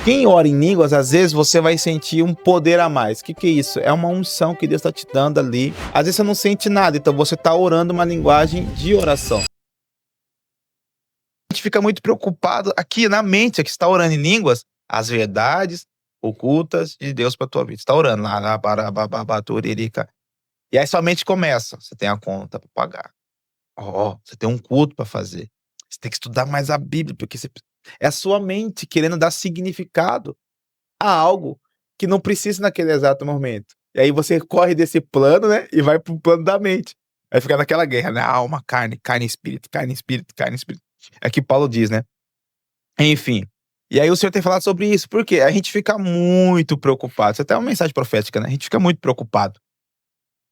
Quem ora em línguas, às vezes você vai sentir um poder a mais. O que é isso? É uma unção que Deus está te dando ali. Às vezes você não sente nada, então você está orando uma linguagem de oração. A gente fica muito preocupado aqui na mente, que está orando em línguas, as verdades ocultas de Deus para tua vida. Você está orando lá, barabababababurica. E aí sua mente começa. Você tem a conta para pagar. Você tem um culto para fazer. Você tem que estudar mais a Bíblia, porque é a sua mente querendo dar significado a algo que não precisa naquele exato momento. E aí você corre desse plano, né, e vai pro plano da mente. Aí fica naquela guerra, né, alma, carne, carne, espírito, carne, espírito, carne, espírito. É que Paulo diz, né? Enfim. E aí o Senhor tem falado sobre isso, porque a gente fica muito preocupado. Isso até é uma mensagem profética, né? A gente fica muito preocupado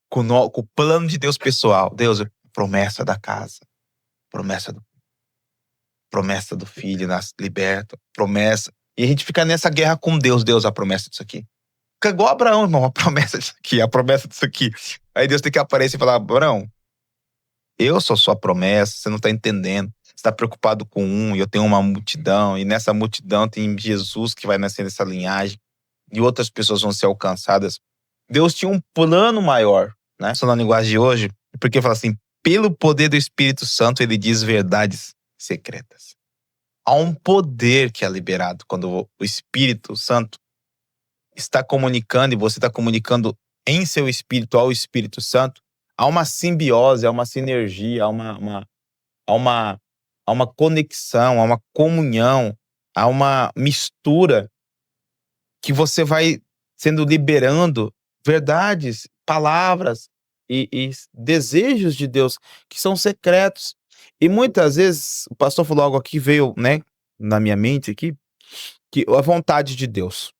com o plano de Deus pessoal. Deus, promessa da casa, promessa do filho, nas liberta, promessa. E a gente fica nessa guerra com Deus. Deus, a promessa disso aqui. Fica igual Abraão, irmão, a promessa disso aqui, a promessa disso aqui. Aí Deus tem que aparecer e falar, Abraão, eu sou sua promessa, você não tá entendendo. Você tá preocupado com um, e eu tenho uma multidão, e nessa multidão tem Jesus que vai nascer nessa linhagem, e outras pessoas vão ser alcançadas. Deus tinha um plano maior, né? Só na linguagem de hoje, porque fala assim, pelo poder do Espírito Santo, ele diz verdades secretas. Há um poder que é liberado quando o Espírito Santo está comunicando e você está comunicando em seu espírito ao Espírito Santo. Há uma simbiose, há uma sinergia, há uma conexão, há uma comunhão, há uma mistura que você vai sendo liberando verdades, palavras e desejos de Deus que são secretos. E muitas vezes, o pastor falou algo aqui, veio, né, na minha mente aqui, que a vontade de Deus.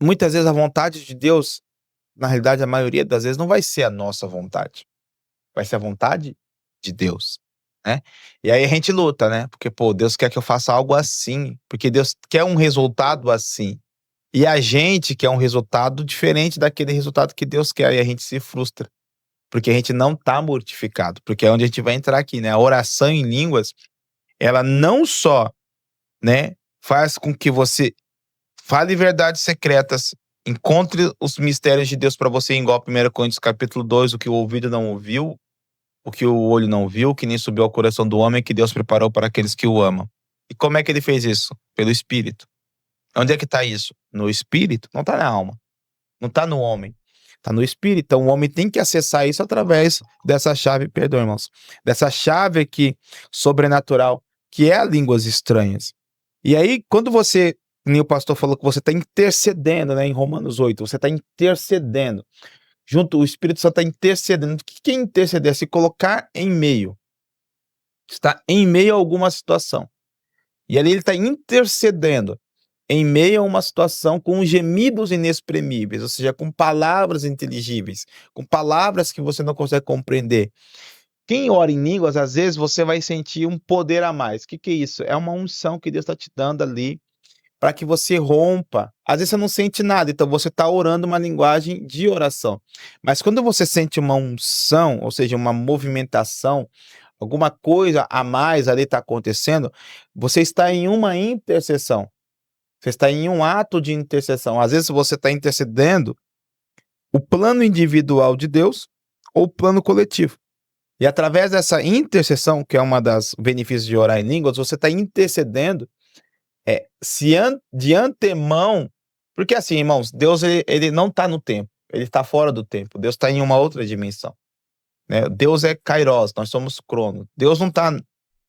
Muitas vezes a vontade de Deus, na realidade, a maioria das vezes não vai ser a nossa vontade. Vai ser a vontade de Deus, né? E aí a gente luta, né? Porque, pô, Deus quer que eu faça algo assim, porque Deus quer um resultado assim. E a gente quer um resultado diferente daquele resultado que Deus quer, e a gente se frustra, porque a gente não tá mortificado, porque é onde a gente vai entrar aqui, né? A oração em línguas, ela não só, né, faz com que você fale verdades secretas, encontre os mistérios de Deus para você, igual 1 Coríntios capítulo 2, o que o ouvido não ouviu, o que o olho não viu, que nem subiu ao coração do homem, que Deus preparou para aqueles que o amam. E como é que ele fez isso? Pelo Espírito. Onde é que está isso? No Espírito? Não está na alma. Não está no homem. Está no Espírito. Então o homem tem que acessar isso através dessa chave, perdão, irmãos, dessa chave aqui, sobrenatural, que é a línguas estranhas. E aí, quando você, nem o pastor falou que você está intercedendo, né, em Romanos 8, você está intercedendo. Junto, o Espírito Santo está intercedendo. O que é interceder? É se colocar em meio. Está em meio a alguma situação. E ali ele está intercedendo em meio a uma situação com gemidos inexprimíveis, ou seja, com palavras inteligíveis, com palavras que você não consegue compreender. Quem ora em línguas, às vezes você vai sentir um poder a mais. O que é isso? É uma unção que Deus está te dando ali para que você rompa. Às vezes você não sente nada, então você está orando uma linguagem de oração. Mas quando você sente uma unção, ou seja, uma movimentação, alguma coisa a mais ali está acontecendo, você está em uma intercessão. Você está em um ato de intercessão. Às vezes você está intercedendo o plano individual de Deus ou o plano coletivo. E através dessa intercessão, que é uma das benefícios de orar em línguas, você está intercedendo de antemão, porque assim, irmãos, Deus ele não está no tempo, ele está fora do tempo. Deus está em uma outra dimensão, né? Deus é Kairos, nós somos Crono. Deus não está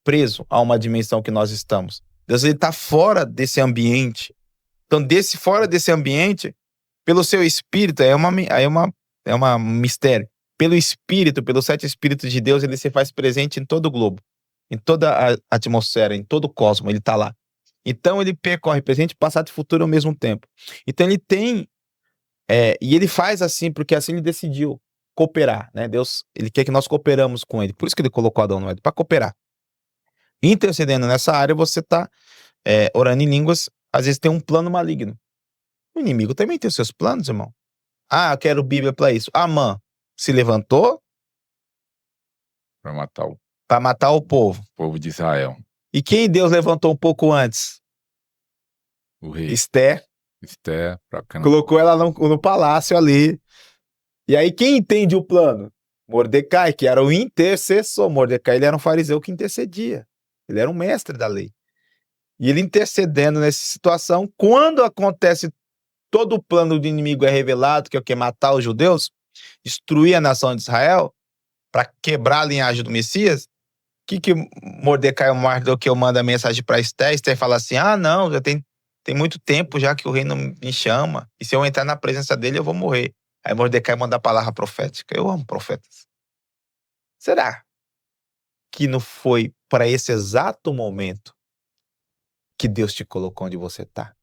preso a uma dimensão que nós estamos. Deus ele está fora desse ambiente. Então, fora desse ambiente, pelo seu espírito, é uma mistério. Pelo espírito, pelos 7 espíritos de Deus, ele se faz presente em todo o globo, em toda a atmosfera, em todo o cosmos, ele está lá. Então ele percorre presente, passado e futuro ao mesmo tempo. Então ele tem, e ele faz assim, porque assim ele decidiu cooperar, né? Deus, ele quer que nós cooperamos com ele. Por isso que ele colocou Adão no Éden, para cooperar. Intercedendo nessa área, você está orando em línguas, às vezes tem um plano maligno. O inimigo também tem os seus planos, irmão. Ah, eu quero Bíblia para isso. Amã se levantou Para matar o para matar o povo. povo de Israel. E quem Deus levantou um pouco antes? O rei. Esther, Pra cá. colocou ela no palácio ali. E aí quem entende o plano? Mordecai, que era o intercessor. Mordecai, ele era um fariseu que intercedia. Ele era um mestre da lei. E ele intercedendo nessa situação, quando acontece todo o plano do inimigo é revelado, que é o que? Matar os judeus, destruir a nação de Israel, para quebrar a linhagem do Messias, que Mordecai, o Mardoqueu, manda mensagem para Esther? Esther fala assim, não, já tem muito tempo já que o rei não me chama, e se eu entrar na presença dele, eu vou morrer. Aí Mordecai manda a palavra profética. Eu amo profetas. Será que não foi para esse exato momento que Deus te colocou onde você está?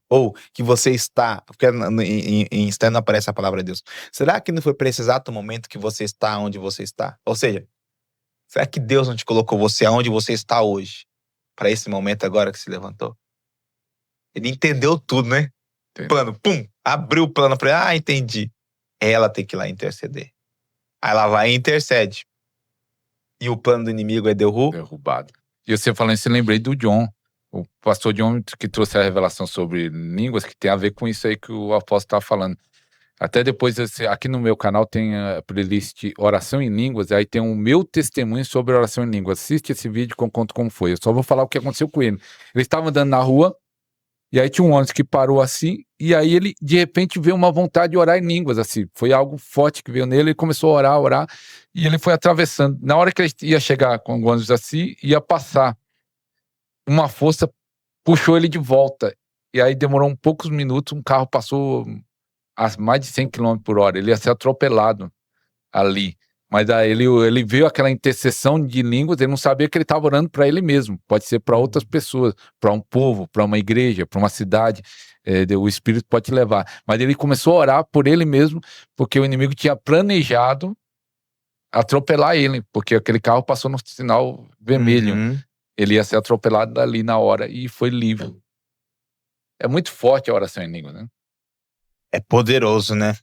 Ou que você está, porque em Esther não aparece a palavra de Deus. Será que não foi para esse exato momento que você está onde você está? Ou seja, será que Deus não te colocou você aonde você está hoje? Para esse momento agora que se levantou? Ele entendeu tudo, né? Plano, pum, abriu o plano para ele. Entendi. Ela tem que ir lá interceder. Aí ela vai e intercede. E o plano do inimigo é derrubado. E você falando isso, eu lembrei do John. O pastor John, que trouxe a revelação sobre línguas, que tem a ver com isso aí que o apóstolo estava falando. Até depois, aqui no meu canal tem a playlist Oração em Línguas, aí tem o meu testemunho sobre oração em línguas. Assiste esse vídeo que eu conto como foi. Eu só vou falar o que aconteceu com ele. Ele estava andando na rua, e aí tinha um ônibus que parou assim, e aí ele, de repente, veio uma vontade de orar em línguas, assim. Foi algo forte que veio nele, ele começou a orar, e ele foi atravessando. Na hora que ele ia chegar com o ônibus assim, ia passar. Uma força puxou ele de volta. E aí demorou um poucos minutos, um carro passou a mais de 100 km por hora. Ele ia ser atropelado ali. Mas aí ele viu aquela intercessão de línguas, ele não sabia que ele estava orando para ele mesmo. Pode ser para outras pessoas, para um povo, para uma igreja, para uma cidade. O Espírito pode te levar. Mas ele começou a orar por ele mesmo, porque o inimigo tinha planejado atropelar ele, porque aquele carro passou no sinal vermelho. Ele ia ser atropelado dali na hora e foi livre. É muito forte a oração em língua, né? É poderoso, né?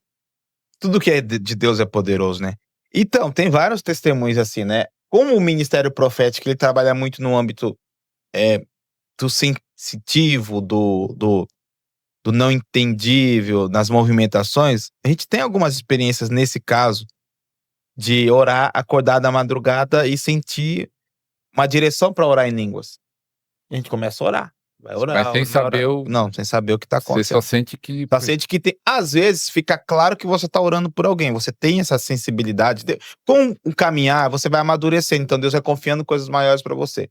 Tudo que é de Deus é poderoso, né? Então, tem vários testemunhos assim, né? Como o ministério profético, ele trabalha muito no âmbito do sensitivo, do não entendível, nas movimentações, a gente tem algumas experiências nesse caso de orar, acordar da madrugada e sentir uma direção para orar em línguas. A gente começa a orar. Vai orar. Mas sem saber Não, sem saber o que está acontecendo. Você só sente que... Só sente que tem... Às vezes fica claro que você está orando por alguém. Você tem essa sensibilidade. Com o caminhar, você vai amadurecendo. Então Deus vai confiando coisas maiores para você.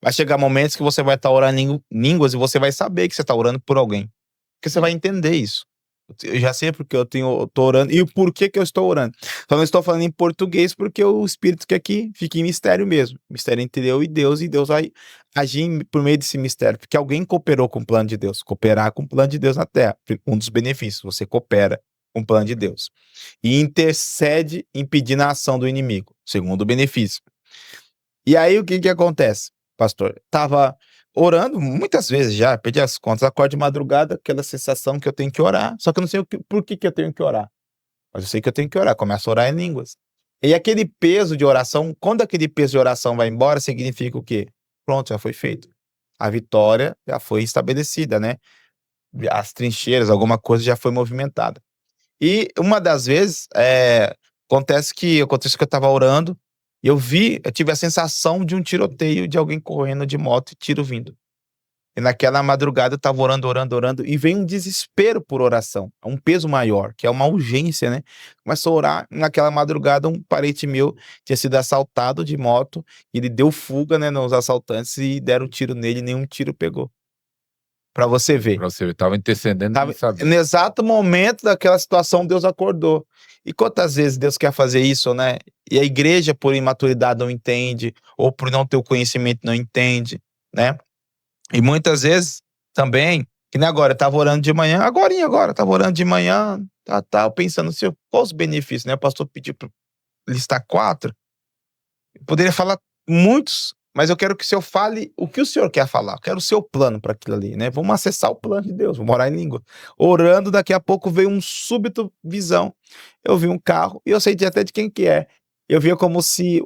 Vai chegar momentos que você vai estar orando em línguas e você vai saber que você está orando por alguém. Porque você vai entender isso. Eu já sei porque eu tô orando e o porquê que eu estou orando. Só não estou falando em português porque o Espírito quer que fique em mistério mesmo. Mistério entre eu e Deus vai agir por meio desse mistério. Porque alguém cooperou com o plano de Deus. Cooperar com o plano de Deus na Terra. Um dos benefícios, você coopera com o plano de Deus. E intercede impedindo a ação do inimigo. Segundo benefício. E aí o que acontece, pastor? Tava orando muitas vezes já, perdi as contas, acordo de madrugada, aquela sensação que eu tenho que orar, só que eu não sei por que eu tenho que orar, mas eu sei que eu tenho que orar, começo a orar em línguas. E aquele peso de oração, quando aquele peso de oração vai embora, significa o quê? Pronto, já foi feito. A vitória já foi estabelecida, né? As trincheiras, alguma coisa já foi movimentada. E uma das vezes, acontece que eu estava orando, eu tive a sensação de um tiroteio, de alguém correndo de moto e tiro vindo. E naquela madrugada eu estava orando, e veio um desespero por oração, um peso maior, que é uma urgência, né? Começou a orar, naquela madrugada um parente meu tinha sido assaltado de moto, e ele deu fuga, né, nos assaltantes e deram um tiro nele e nenhum tiro pegou. Pra você ver. Pra você ver, tava intercedendo, No exato momento daquela situação, Deus acordou. E quantas vezes Deus quer fazer isso, né? E a igreja, por imaturidade, não entende, ou por não ter o conhecimento, não entende, né? E muitas vezes também, que nem agora, eu tava orando de manhã, agora, tava orando de manhã, pensando assim, quais os benefícios, né? O pastor pediu para listar 4. Eu poderia falar muitos, mas eu quero que o senhor fale o que o senhor quer falar. Eu quero o seu plano para aquilo ali, né? Vamos acessar o plano de Deus, vamos orar em língua. Orando, daqui a pouco veio um súbito visão. Eu vi um carro e eu sei até de quem que é. Eu via como se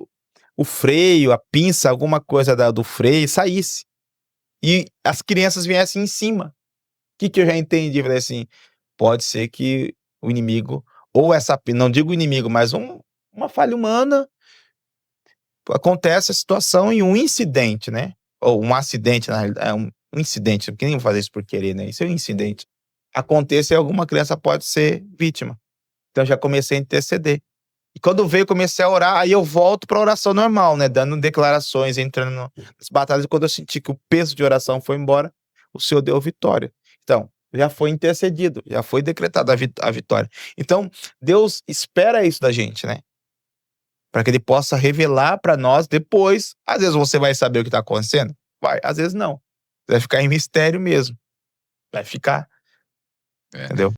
o freio, a pinça, alguma coisa do freio saísse. E as crianças viessem em cima. que eu já entendi? Falei assim, pode ser que o inimigo, ou não digo inimigo, mas uma falha humana, acontece a situação e um incidente, né? Ou um acidente, na realidade, um incidente, porque nem vou fazer isso por querer, né? Isso é um incidente. Aconteça e alguma criança pode ser vítima. Então já comecei a interceder. E quando veio, comecei a orar, aí eu volto para a oração normal, né? Dando declarações, entrando nas batalhas. E quando eu senti que o peso de oração foi embora, o Senhor deu vitória. Então, já foi intercedido, já foi decretada a vitória. Então, Deus espera isso da gente, né? Para que Ele possa revelar para nós depois. Às vezes você vai saber o que está acontecendo? Vai, às vezes não. Vai ficar em mistério mesmo. Vai ficar. Entendeu?